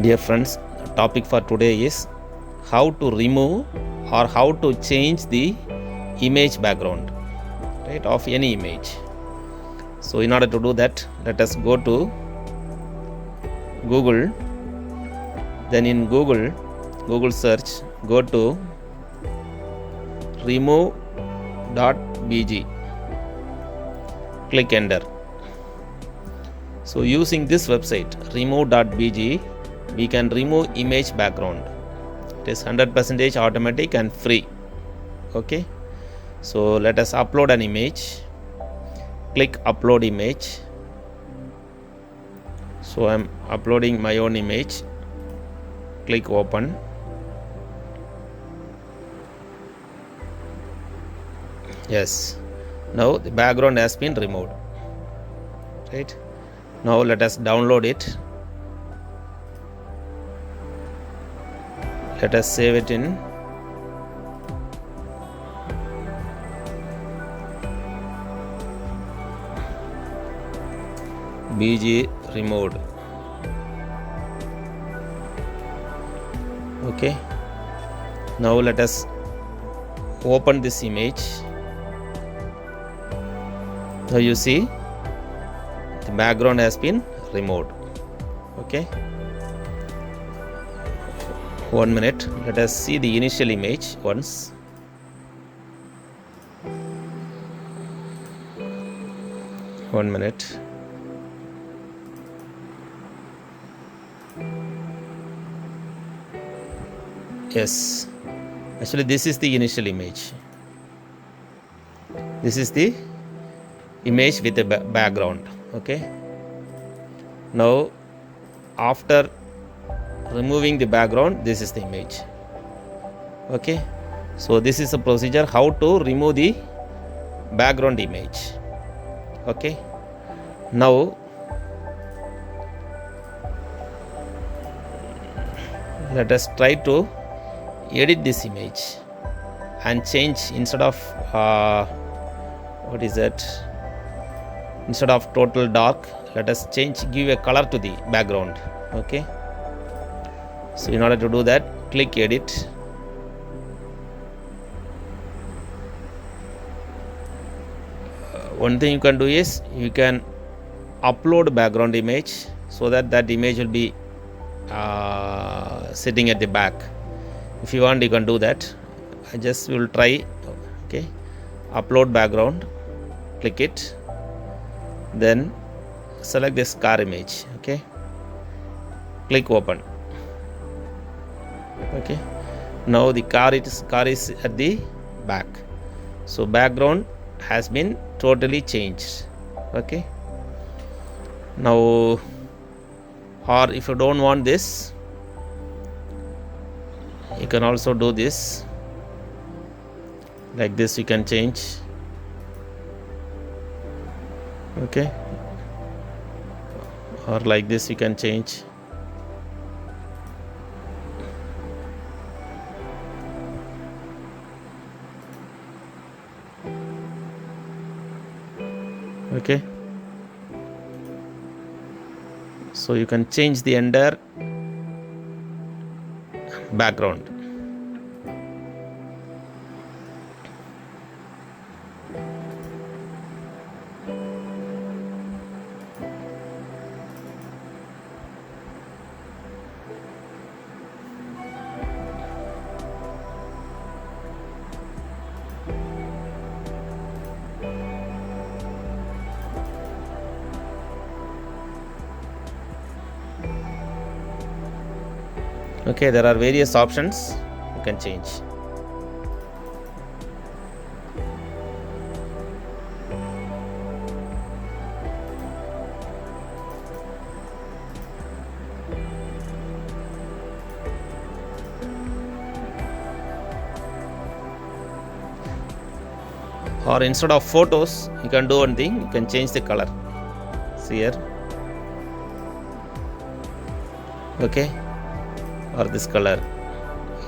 Dear friends, the topic for today is how to remove or how to change the image background, right, of any image. So in order to do that, let us go to Google. Then in Google search, go to remove.bg. Click enter. So using this website remove.bg, we can remove image background. It is 100% automatic and free. Okay, so let us upload an image. Click upload image. So I am uploading my own image. Click open. Yes, now the background has been removed, right? Now let us download it. Let us save it in BG removed. Okay, now let us open this image. Now you see the background has been removed. Okay, 1 minute, let us see the initial image once. One minute. Yes, actually this is the initial image. This is the image with the background. Okay, now after removing the background, this is the image. Okay, so this is a procedure how to remove the background image. Okay, now let us try to edit this image and change, instead of what is that, instead of total dark, let us change, give a color to the background. Okay, so in order to do that, click edit. One thing you can do is you can upload background image so that that image will be sitting at the back. If you want, you can do that. I just will try. Okay, upload background, click it, then select this car image. Okay, click open. Okay, now the car is at the back, so background has been totally changed. Okay, now, or if you don't want this, you can also do this like this. You can change. Okay, or like this you can change. Okay, so you can change the entire background. Okay, there are various options you can change. Or instead of photos, you can do one thing, you can change the color. See here. Okay, or this color,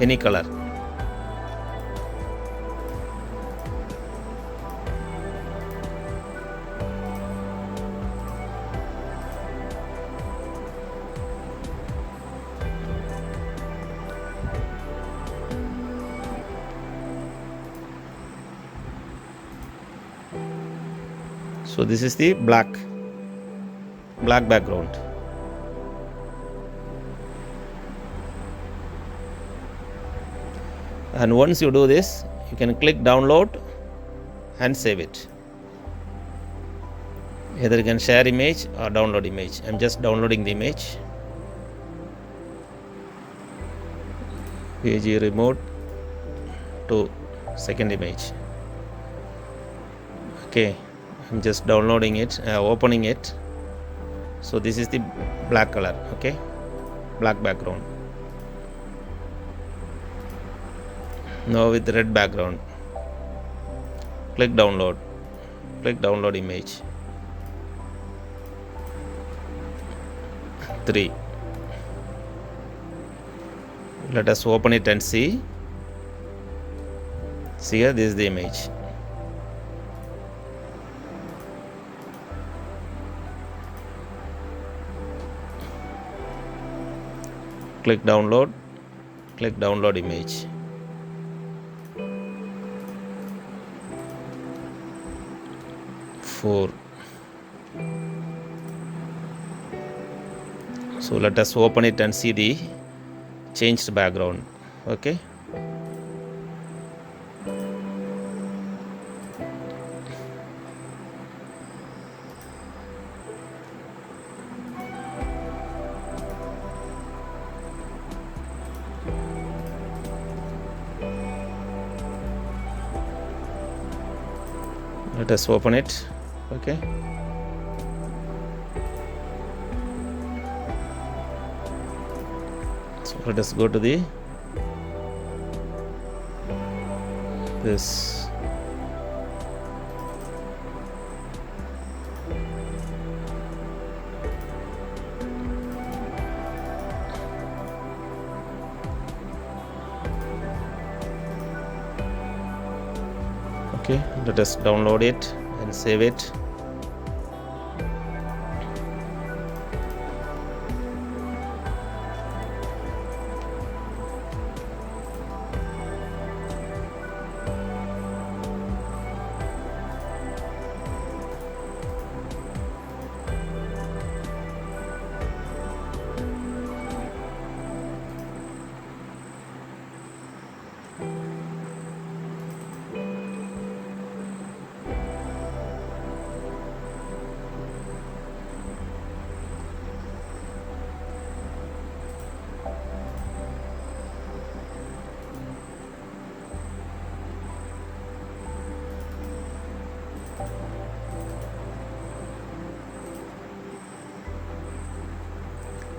any color. So this is the black background. And once you do this, you can click download and save it. Either you can share image or download image. I'm just downloading the image. PG remote to second image. Okay, I'm just downloading it, opening it. So this is the black color. Okay, black background. Now with the red background, click download image. 3. Let us open it and see. See here, this is the image. Click download image. So let us open it and see the changed background. Okay. Let us open it. Okay. So let us go to this. Okay, let us download it and save it.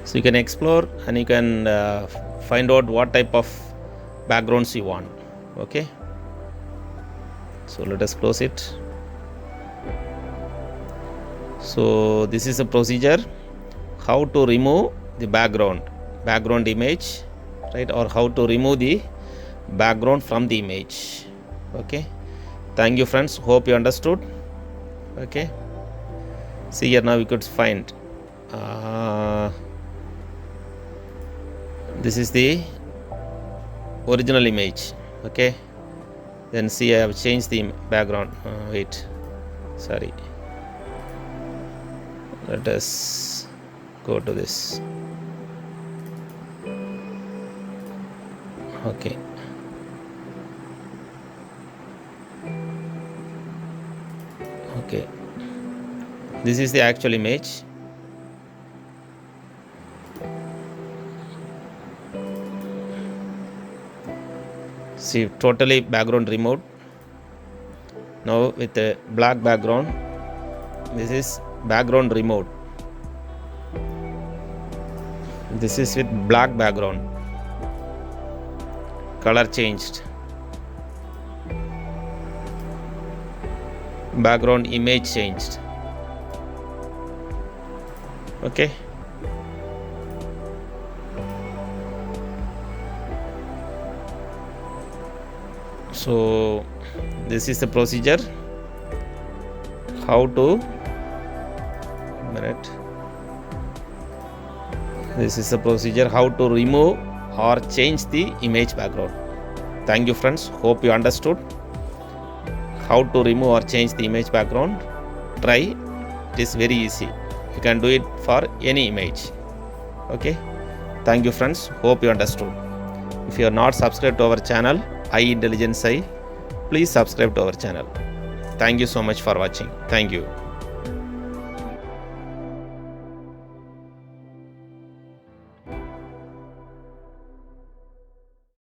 So you can explore and you can find out what type of backgrounds you want. Okay, so let us close it. So this is a procedure how to remove the background image, right, or how to remove the background from the image. Okay, thank you friends, hope you understood. Okay, see here, now we could find this is the original image. Okay, then see I have changed the background. Wait, sorry, let us go to this. Okay, okay, this is the actual image. See, totally background removed. Now with a black background, this is background removed. This is with black background, color changed, background image changed. Okay, so this is the procedure how to this is the procedure how to remove or change the image background. Thank you friends, hope you understood how to remove or change the image background. try. It is very easy. You can do it for any image. Okay, thank you friends, hope you understood. If you are not subscribed to our channel AI Intelligence AI, please subscribe to our channel. Thank you so much for watching. Thank you.